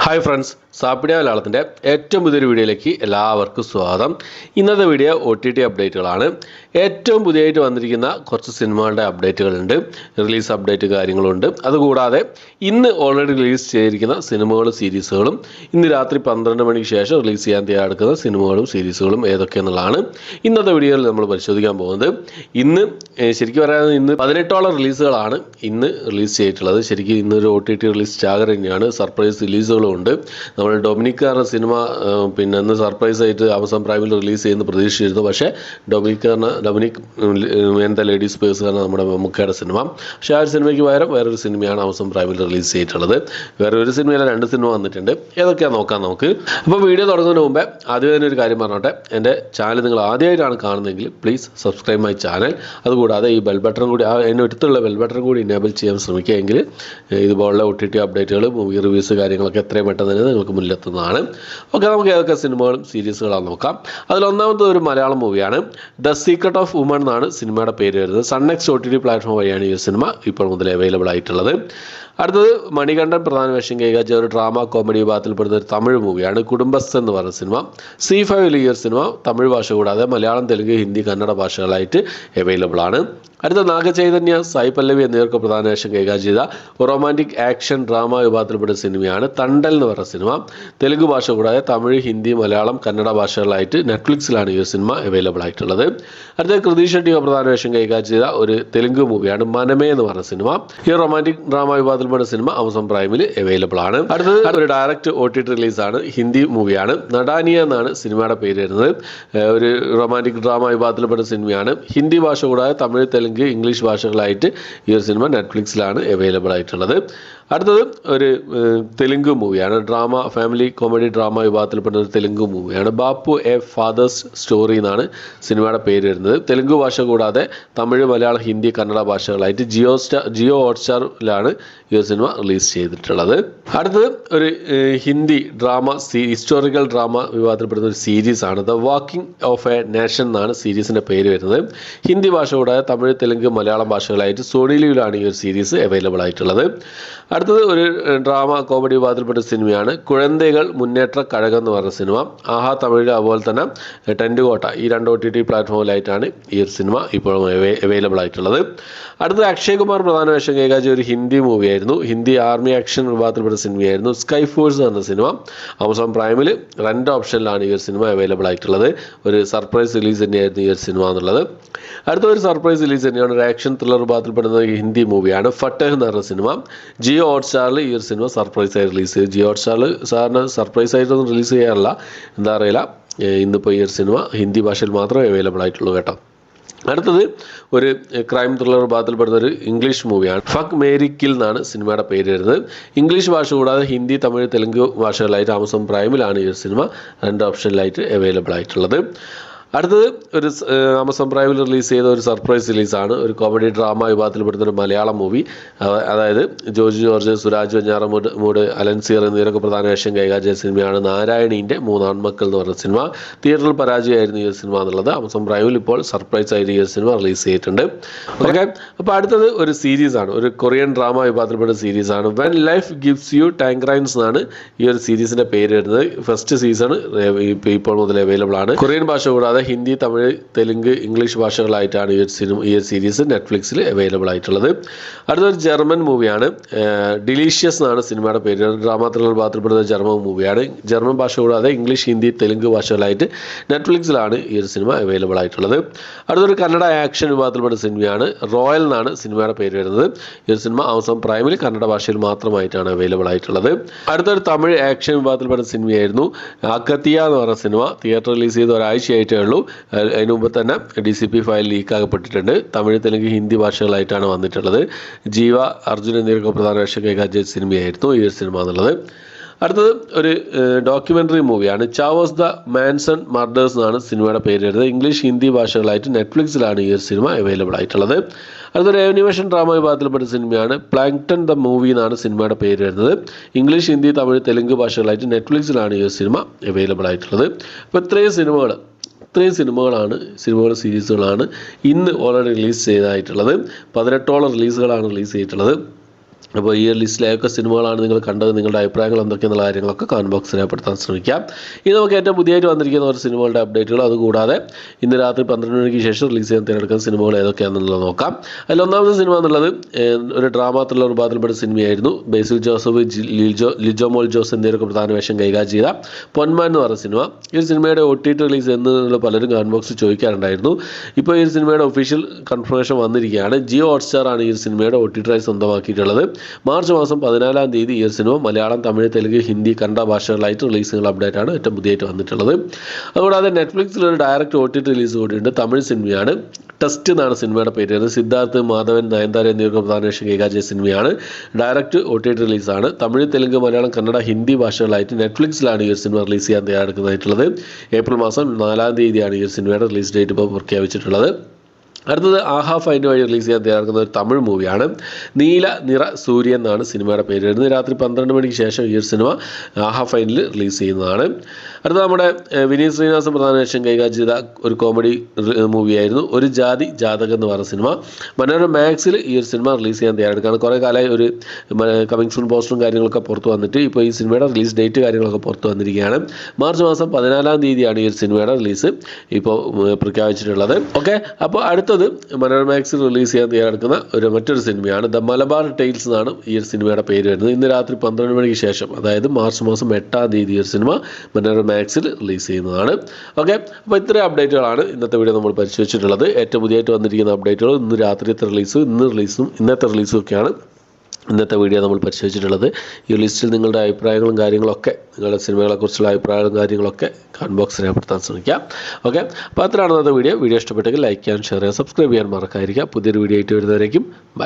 Hi friends, സാപ്പിഡിയ മലയാളത്തിൻ്റെ ഏറ്റവും പുതിയൊരു വീഡിയോയിലേക്ക് എല്ലാവർക്കും സ്വാഗതം. ഇന്നത്തെ വീഡിയോ OTT അപ്ഡേറ്റുകളാണ്. ഏറ്റവും പുതിയതായിട്ട് വന്നിരിക്കുന്ന കുറച്ച് സിനിമകളുടെ അപ്ഡേറ്റുകളുണ്ട്, റിലീസ് അപ്ഡേറ്റ് കാര്യങ്ങളുണ്ട്. അതുകൂടാതെ ഇന്ന് ഓൾറെഡി റിലീസ് ചെയ്തിരിക്കുന്ന സിനിമകളും സീരീസുകളും ഇന്ന് രാത്രി 12 മണിക്ക് ശേഷം റിലീസ് ചെയ്യാൻ തയ്യാറെടുക്കുന്ന സിനിമകളും സീരീസുകളും ഏതൊക്കെയെന്നുള്ളതാണ് ഇന്നത്തെ വീഡിയോയിൽ നമ്മൾ പരിശോധിക്കാൻ പോകുന്നത്. ഇന്ന് ശരിക്കും പറയാതെ ഇന്ന് 18ഓളം റിലീസുകളാണ് ഇന്ന് റിലീസ് ചെയ്തിട്ടുള്ളത്. ശരിക്കും ഇന്നൊരു OTT റിലീസ് ചാകര തന്നെയാണ്. സർപ്രൈസ് റിലീസുകളും ഉണ്ട്. നമ്മൾ ഡൊമിനിക്കാറിൻ്റെ സിനിമ പിന്നെ ഇന്ന് സർപ്രൈസ് ആയിട്ട് ആമസോൺ പ്രൈമിൽ റിലീസ് ചെയ്യുന്ന പ്രതീക്ഷിച്ചിരുന്നു. പക്ഷേ ഡൊമിനിക് എന്താ ലേഡീസ് പേഴ്സ് കാരണം നമ്മുടെ മമ്മൂക്കയുടെ സിനിമ. പക്ഷേ ആ ഒരു സിനിമയ്ക്ക് പകരം വേറൊരു സിനിമയാണ് ആമസോൺ പ്രൈമിൽ റിലീസ് ചെയ്തിട്ടുള്ളത്. വേറെ ഒരു സിനിമയിലെ 2 സിനിമ വന്നിട്ടുണ്ട്. ഏതൊക്കെയാണെന്ന് നോക്കാം നമുക്ക്. അപ്പോൾ വീഡിയോ തുടങ്ങുന്നതിന് മുമ്പേ ആദ്യം തന്നെ ഒരു കാര്യം പറഞ്ഞോട്ടെ. എൻ്റെ ചാനൽ നിങ്ങൾ ആദ്യമായിട്ടാണ് കാണുന്നതെങ്കിൽ പ്ലീസ് സബ്സ്ക്രൈബ് മൈ ചാനൽ. അതുകൂടാതെ ഈ ബെൽ ബട്ടൺ കൂടി അതിൻ്റെ അടുത്തുള്ള ബെൽ ബട്ടൺ കൂടി ഇനേബിൾ ചെയ്യാൻ ശ്രമിക്കുകയെങ്കിൽ ഇതുപോലുള്ള OTT അപ്ഡേറ്റുകൾ, മൂവി റിവ്യൂസ് കാര്യങ്ങളൊക്കെ എത്രയും പെട്ടെന്ന് തന്നെ നിങ്ങൾക്ക് മുന്നിലെത്തുന്നതാണ്. ഓക്കെ, നമുക്ക് ഏതൊക്കെ സിനിമകളും സീരീസുകളാണ് നോക്കാം. അതിലൊന്നാമത്തെ ഒരു മലയാളം മൂവിയാണ്. ദ സീക്രട്ട് ഓഫ് വുമൺ എന്നാണ് സിനിമയുടെ പേര് വരുന്നത്. സൺനെക്സ്റ്റ് OTT പ്ലാറ്റ്ഫോം വഴിയാണ് ഈ സിനിമ ഇപ്പോൾ മുതൽ അവൈലബിൾ ആയിട്ടുള്ളത്. അടുത്തത് മണികണ്ഠൻ പ്രധാന വേഷം കൈകാച്ച ഒരു ഡ്രാമ കോമഡി വിഭാഗത്തിൽപ്പെടുന്ന ഒരു തമിഴ് മൂവിയാണ് കുടുംബസ്ഥൻ എന്ന് പറയുന്ന സിനിമ. C5 ഈ ഒരു സിനിമ തമിഴ് ഭാഷ കൂടാതെ മലയാളം, തെലുങ്ക്, ഹിന്ദി, കന്നഡ ഭാഷകളായിട്ട് അവൈലബിൾ ആണ്. അടുത്ത നാഗചൈതന്യ, സായി പല്ലവി എന്നിവർക്ക് പ്രധാന വേഷം കൈകാര്യം ചെയ്ത റൊമാൻറ്റിക് ആക്ഷൻ ഡ്രാമ വിഭാഗത്തിൽപ്പെടുന്ന സിനിമയാണ് തണ്ടൽ എന്ന് പറയുന്ന സിനിമ. തെലുങ്ക് ഭാഷ കൂടാതെ തമിഴ്, ഹിന്ദി, മലയാളം, കന്നഡ ഭാഷകളായിട്ട് നെറ്റ്ഫ്ലിക്സിലാണ് ഈ സിനിമ അവൈലബിൾ ആയിട്ടുള്ളത്. അടുത്ത കൃതി ഷെട്ടി പ്രധാന വേഷം കൈകാര്യം ചെയ്ത ഒരു തെലുങ്ക് മൂവിയാണ് മനമേ എന്ന് പറയുന്ന സിനിമ. ഈ റൊമാൻറ്റിക് ഡ്രാമ വിഭാഗത്തിൽപ്പെടുന്ന സിനിമ ആമസോൺ പ്രൈമിൽ അവൈലബിൾ ആണ്. അടുത്തത് ഒരു ഡയറക്റ്റ് OTT റിലീസാണ്. ഹിന്ദി മൂവിയാണ്. നടാനിയ എന്നാണ് സിനിമയുടെ പേര് വരുന്നത്. ഒരു റൊമാൻറ്റിക് ഡ്രാമ വിഭാഗത്തിൽപ്പെടുന്ന സിനിമയാണ്. ഹിന്ദി ഭാഷ കൂടാതെ തമിഴ്, തെലുങ്ക്, ഇംഗ്ലീഷ് ഭാഷകളായിട്ട് ഈ ഒരു സിനിമ നെറ്റ്ഫ്ലിക്സിലാണ് അവൈലബിൾ ആയിട്ടുള്ളത്. അടുത്തത് ഒരു തെലുങ്ക് മൂവിയാണ്. ഡ്രാമ, ഫാമിലി കോമഡി ഡ്രാമ വിഭാഗത്തിൽപ്പെടുന്ന ഒരു തെലുങ്ക് മൂവിയാണ്. ബാപ്പു എ ഫാദേഴ്സ് സ്റ്റോറി എന്നാണ് സിനിമയുടെ പേര് വരുന്നത്. തെലുങ്ക് ഭാഷ കൂടാതെ തമിഴ്, മലയാളം, ഹിന്ദി, കന്നഡ ഭാഷകളായിട്ട് ജിയോ ഹോട്ട്സ്റ്റാറിലാണ് ഈ ഒരു സിനിമ റിലീസ് ചെയ്തിട്ടുള്ളത്. അടുത്തത് ഒരു ഹിന്ദി ഡ്രാമ ഹിസ്റ്റോറിക്കൽ ഡ്രാമ വിഭാഗത്തിൽപ്പെടുന്ന ഒരു സീരീസാണ്. The walking of a nation എന്നാണ് സീരീസിൻ്റെ പേര് വരുന്നത്. ഹിന്ദി ഭാഷ കൂടാതെ തമിഴ്, തെലുങ്ക്, മലയാളം ഭാഷകളായിട്ട് സോണി ലിവിലാണ് ഈ ഒരു സീരീസ് അവൈലബിൾ ആയിട്ടുള്ളത്. അടുത്തത് ഒരു ഡ്രാമ കോമഡി വിഭാഗത്തിൽപ്പെട്ട സിനിമയാണ് കുഴന്തകൾ മുന്നേറ്റ കഴകം എന്ന് പറഞ്ഞ സിനിമ. ആഹാ തമിഴ്, അതുപോലെ തന്നെ ടെൻറ്റ് കോട്ട, ഈ 2 OTT പ്ലാറ്റ്ഫോമിലായിട്ടാണ് ഈ ഒരു സിനിമ ഇപ്പോഴും അവൈലബിൾ ആയിട്ടുള്ളത്. അടുത്തത് അക്ഷയ് കുമാർ പ്രധാന വേഷം കൈകാര്യം ഒരു ഹിന്ദി മൂവിയായിരുന്നു. ഹിന്ദി ആർമി ആക്ഷൻ വിഭാഗത്തിൽപ്പെട്ട സിനിമയായിരുന്നു സ്കൈ ഫോഴ്സ് എന്ന സിനിമ. ആമസോൺ പ്രൈമിൽ 2 ഓപ്ഷനിലാണ് ഈ ഒരു സിനിമ അവൈലബിൾ ആയിട്ടുള്ളത്. ഒരു സർപ്രൈസ് റിലീസ് തന്നെയായിരുന്നു ഈ ഒരു സിനിമ എന്നുള്ളത്. അടുത്ത ഒരു സർപ്രൈസ് റിലീസ് തന്നെയാണ്. ഒരു ആക്ഷൻ ത്രില്ലർ വിഭാഗത്തിൽപ്പെടുന്ന ഹിന്ദി മൂവിയാണ് ഫട്ടഹ് എന്ന് പറഞ്ഞ സിനിമ. ജിയോ ഹോട്ട്സ്റ്റാറിൽ ഈ ഒരു സിനിമ സർപ്രൈസ് ആയി റിലീസ് ചെയ്തു. ജിയോ ഹോട്ട്സ്റ്റാറിൽ സാറിന് സർപ്രൈസ് ആയിട്ടൊന്നും റിലീസ് ചെയ്യാറില്ല, എന്താ അറിയില്ല. ഇന്നിപ്പോൾ ഈ ഒരു സിനിമ ഹിന്ദി ഭാഷയിൽ മാത്രമേ അവൈലബിൾ ആയിട്ടുള്ളൂ കേട്ടോ. അടുത്തത് ഒരു ക്രൈം ത്രില്ലർ വിഭാഗത്തിൽപ്പെടുന്ന ഒരു ഇംഗ്ലീഷ് മൂവിയാണ്. ഫക്ക് മേരി കിൽ എന്നാണ് സിനിമയുടെ പേര് വരുന്നത്. ഇംഗ്ലീഷ് ഭാഷ കൂടാതെ ഹിന്ദി, തമിഴ്, തെലുങ്ക് ഭാഷകളായിട്ട് ആമസോൺ പ്രൈമിലാണ് ഈ ഒരു സിനിമ 2 ഓപ്ഷനിലായിട്ട് അവൈലബിൾ ആയിട്ടുള്ളത്. അടുത്തത് ഒരു ആമസോൺ പ്രൈമിൽ റിലീസ് ചെയ്ത ഒരു സർപ്രൈസ് റിലീസാണ്. ഒരു കോമഡി ഡ്രാമ വിഭാഗത്തിൽപ്പെടുന്ന ഒരു മലയാളം മൂവി. അതായത് ജോർജ് ജോർജ്, സുരാജ് വെഞ്ഞാറമൂട്, അലൻസിയർ എന്നിവരൊക്കെ പ്രധാന വേഷം കൈകാര്യം ചെയ്ത സിനിമയാണ് നാരായണീൻ്റെ 3 ആൺമക്കൾ എന്ന് പറഞ്ഞ സിനിമ. തിയേറ്ററിൽ പരാജയമായിരുന്നു ഈ സിനിമ എന്നുള്ളത്. ആമസോൺ പ്രൈമിൽ ഇപ്പോൾ സർപ്രൈസ് ആയിട്ട് ഈ സിനിമ റിലീസ് ചെയ്തിട്ടുണ്ട്. ഓക്കെ, അപ്പോൾ അടുത്തത് ഒരു സീരീസാണ്. ഒരു കൊറിയൻ ഡ്രാമ വിഭാഗത്തിൽപ്പെട്ട സീരീസാണ്. വെൻ ലൈഫ് ഗിവ്സ് യു ടാങ്ക്രൈൻസ് എന്നാണ് ഈ ഒരു സീരീസിൻ്റെ പേര് വരുന്നത്. ഫസ്റ്റ് സീസൺ ഇപ്പോൾ മുതൽ അവൈലബിൾ ആണ്. കൊറിയൻ ഭാഷ കൂടാതെ ഹിന്ദി, തമിഴ്, തെലുങ്ക്, ഇംഗ്ലീഷ് ഭാഷകളായിട്ടാണ് ഈ സീരീസ് നെറ്റ്ഫ്ലിക്സിൽ അവൈലബിൾ ആയിട്ടുള്ളത്. അടുത്തൊരു ജർമ്മൻ മൂവിയാണ്. ഡിലീഷ്യസ് എന്നാണ് സിനിമയുടെ പേര്. ഡ്രാമ ത്രില്ലർ വിഭാഗത്തിൽപ്പെടുന്ന ജർമ്മൻ മൂവിയാണ്. ജർമ്മൻ ഭാഷ കൂടാതെ ഇംഗ്ലീഷ്, ഹിന്ദി, തെലുങ്ക് ഭാഷകളായിട്ട് നെറ്റ്ഫ്ലിക്സിലാണ് ഈ ഒരു സിനിമ അവൈലബിൾ ആയിട്ടുള്ളത്. അടുത്തൊരു കന്നഡ ആക്ഷൻ വിഭാഗത്തിൽപ്പെടുന്ന സിനിമയാണ്. റോയൽ എന്നാണ് സിനിമയുടെ പേര് വരുന്നത്. ഈ ഒരു സിനിമ ആമസോൺ പ്രൈമിൽ കന്നഡ ഭാഷയിൽ മാത്രമായിട്ടാണ് അവൈലബിൾ ആയിട്ടുള്ളത്. അടുത്തൊരു തമിഴ് ആക്ഷൻ വിഭാഗത്തിൽപ്പെടുന്ന സിനിമയായിരുന്നു അഗത്തിയ എന്ന് പറഞ്ഞ സിനിമ. തിയേറ്റർ റിലീസ് ചെയ്ത ഒരാഴ്ചയായിട്ടേ ഉള്ളൂ. അതിന് മുമ്പ് തന്നെ DCP ഫയൽ ലീക്കാകപ്പെട്ടിട്ടുണ്ട്. തമിഴ്, തെലുങ്ക്, ഹിന്ദി ഭാഷകളായിട്ടാണ് വന്നിട്ടുള്ളത്. ജീവ, അർജുൻ എന്നിവർക്ക് പ്രധാന വേഷം കൈകാര്യം ചെയ്ത സിനിമയായിരുന്നു ഈ ഒരു സിനിമ എന്നുള്ളത്. അടുത്തത് ഒരു ഡോക്യുമെൻ്ററി മൂവിയാണ്. ചാവോസ് ദ മാൻസൺ മർഡേഴ്സ് എന്നാണ് സിനിമയുടെ പേര് വരുന്നത്. ഇംഗ്ലീഷ്, ഹിന്ദി ഭാഷകളായിട്ട് നെറ്റ്ഫ്ലിക്സിലാണ് ഈ ഒരു സിനിമ അവൈലബിൾ ആയിട്ടുള്ളത്. അടുത്തൊരു ആനിമേഷൻ ഡ്രാമ വിഭാഗത്തിൽപ്പെട്ട സിനിമയാണ് പ്ലാങ്ക്ടൺ ദ മൂവി എന്നാണ് സിനിമയുടെ പേര് വരുന്നത്. ഇംഗ്ലീഷ്, ഹിന്ദി, തമിഴ്, തെലുങ്ക് ഭാഷകളായിട്ട് നെറ്റ്ഫ്ലിക്സിലാണ് ഈ ഒരു സിനിമ അവൈലബിൾ ആയിട്ടുള്ളത്. അപ്പോൾ ഇത്രയും സീരീസുകളാണ് ഇന്ന് ഓൾറെഡി റിലീസ് ചെയ്തതായിട്ടുള്ളത്. 18ഓളം റിലീസുകളാണ് റിലീസ് ചെയ്തിട്ടുള്ളത്. അപ്പോൾ ഈ ഒരു ലിസ്റ്റിലെ ഏതൊക്കെ സിനിമകളാണ് നിങ്ങൾ കണ്ടത്, നിങ്ങളുടെ അഭിപ്രായങ്ങൾ എന്തൊക്കെയെന്നുള്ള കാര്യങ്ങളൊക്കെ കമൻറ്റ് ബോക്സിൽ രേഖപ്പെടുത്താൻ ശ്രമിക്കാം. ഇനി നമുക്ക് ഏറ്റവും പുതിയതായിട്ട് വന്നിരിക്കുന്ന ഒരു സിനിമകളുടെ അപ്ഡേറ്റുകൾ, അതുകൂടാതെ ഇന്ന് രാത്രി 12 മണിക്ക് ശേഷം റിലീസ് ചെയ്യാൻ തിരഞ്ഞെടുക്കുന്ന സിനിമകൾ ഏതൊക്കെയാണെന്നുള്ളത് നോക്കാം. അതിൽ ഒന്നാമത്തെ സിനിമ എന്നുള്ളത് ഒരു ഡ്രാമ ത്രില്ലർ വിഭാഗത്തിൽപ്പെട്ട സിനിമയായിരുന്നു. ബേസിൽ ജോസഫ്, ലിജോ മോൾ ജോസ് എന്നിവരൊക്കെ പ്രധാന വേഷം കൈകാര്യം ചെയ്ത പൊന്മാൻ എന്ന് പറയുന്ന സിനിമ. ഈ ഒരു സിനിമയുടെ OTT റിലീസ് എന്നുള്ള പലരും കമൻറ്റ് ബോക്സിൽ ചോദിക്കാറുണ്ടായിരുന്നു. ഇപ്പോൾ ഈ സിനിമയുടെ ഒഫീഷ്യൽ കൺഫർമേഷൻ വന്നിരിക്കുകയാണ്. ജിയോ ഹോട്ട്സ്റ്റാർ ആണ് ഈ സിനിമയുടെ OTT റൈറ്റ്സ് സ്വന്തമാക്കിയിട്ടുള്ളത്. മാർച്ച് മാസം 14-ാം തീയതി ഈ സിനിമ മലയാളം, തമിഴ്, തെലുങ്ക്, ഹിന്ദി, കന്നഡ ഭാഷകളായിട്ട് റിലീസുകൾ അപ്ഡേറ്റ് ആണ് ഏറ്റവും പുതിയതായിട്ട് വന്നിട്ടുള്ളത്. അതുകൂടാതെ നെറ്റ്ഫ്ലിക്സിൽ ഒരു ഡയറക്റ്റ് OTT റിലീസ് കൂടിയുണ്ട്. തമിഴ് സിനിമയാണ്. ടെസ്റ്റ് എന്നാണ് സിനിമയുടെ പേര് വരുന്നത്. സിദ്ധാർത്ഥ്, മാധവൻ, നയൻതാര എന്നിവർക്ക് പ്രധാന വേഷം കൈകാര്യം ചെയ്ത സിനിമയാണ്. Direct OTT റിലീസാണ്. തമിഴ്, തെലുങ്ക്, മലയാളം, കന്നഡ, ഹിന്ദി ഭാഷകളായിട്ട് നെറ്റ്ഫ്ലിക്സിലാണ് ഈ സിനിമ റിലീസ് ചെയ്യാൻ തയ്യാറെടുക്കുന്നതായിട്ടുള്ളത്. ഏപ്രിൽ മാസം 4-ാം തീയതിയാണ് ഈ സിനിമയുടെ റിലീസ് ഡേറ്റ് ഇപ്പോൾ പ്രഖ്യാപിച്ചിട്ടുള്ളത്. അടുത്തത് ആഹാ ഫൈൻഡ് വഴി റിലീസ് ചെയ്യാൻ തയ്യാറാക്കുന്ന ഒരു തമിഴ് മൂവിയാണ്. നീല നിറ സൂര്യൻ എന്നാണ് സിനിമയുടെ പേര് വരുന്നത്. രാത്രി 12 മണിക്ക് ശേഷം ഈ ഒരു സിനിമ ആഹാ ഫൈനിൽ റിലീസ് ചെയ്യുന്നതാണ്. അടുത്ത നമ്മുടെ വിനീത് ശ്രീനിവാസൻ പ്രധാന വേഷം കൈകാര്യം ചെയ്ത ഒരു കോമഡി മൂവിയായിരുന്നു ഒരു ജാതി ജാതകം എന്ന് പറയുന്ന സിനിമ. മനോരമ മാക്സിൽ ഈ ഒരു സിനിമ റിലീസ് ചെയ്യാൻ തയ്യാറെടുക്കുകയാണ്. കുറേ കാലമായി ഒരു കമ്മിങ് സൂൺ പോസ്റ്ററും കാര്യങ്ങളൊക്കെ പുറത്ത് വന്നിട്ട് ഇപ്പോൾ ഈ സിനിമയുടെ റിലീസ് ഡേറ്റ് കാര്യങ്ങളൊക്കെ പുറത്ത് വന്നിരിക്കുകയാണ്. മാർച്ച് മാസം 14-ാം തീയതിയാണ് ഈ ഒരു സിനിമയുടെ റിലീസ് ഇപ്പോൾ പ്രഖ്യാപിച്ചിട്ടുള്ളത്. ഓക്കെ, അപ്പോൾ അടുത്തത് മനോരമ മാക്സിൽ റിലീസ് ചെയ്യാൻ തയ്യാറെടുക്കുന്ന മറ്റൊരു സിനിമയാണ് ദ മലബാർ ടൈൽസ് എന്നാണ് ഈ ഒരു സിനിമയുടെ പേര് വരുന്നത്. ഇന്ന് രാത്രി 12 മണിക്ക് ശേഷം, അതായത് മാർച്ച് മാസം 8-ാം തീയതി ഈ ഒരു സിനിമ മനോരമ മാക്സിൽ റിലീസ് ചെയ്യുന്നതാണ്. ഓക്കെ, അപ്പോൾ ഇത്രയും അപ്ഡേറ്റുകളാണ് ഇന്നത്തെ വീഡിയോ നമ്മൾ പരിശോധിച്ചിട്ടുള്ളത്. ഏറ്റവും പുതിയതായിട്ട് വന്നിരിക്കുന്ന അപ്ഡേറ്റുകൾ, ഇന്ന് രാത്രിയത്തെ റിലീസും ഇന്നത്തെ റിലീസും ഒക്കെയാണ് ഇന്നത്തെ വീഡിയോ നമ്മൾ പരിശോധിച്ചിട്ടുള്ളത്. ഈ ലിസ്റ്റിൽ നിങ്ങളുടെ അഭിപ്രായങ്ങളും കാര്യങ്ങളൊക്കെ, നിങ്ങളുടെ സിനിമകളെക്കുറിച്ചുള്ള അഭിപ്രായങ്ങളും കാര്യങ്ങളൊക്കെ കമൻറ്റ് ബോക്സിൽ രേഖപ്പെടുത്താൻ ശ്രമിക്കാം. ഓക്കെ, അപ്പോൾ അത്രയാണ് ഇന്നത്തെ വീഡിയോ. ഇഷ്ടപ്പെട്ടെങ്കിൽ ലൈക്ക് ചെയ്യാൻ, ഷെയർ ചെയ്യാൻ, സബ്സ്ക്രൈബ് ചെയ്യാൻ മറക്കാതിരിക്കുക. പുതിയൊരു വീഡിയോ ആയിട്ട് വരുന്നവരേക്കും ബൈ.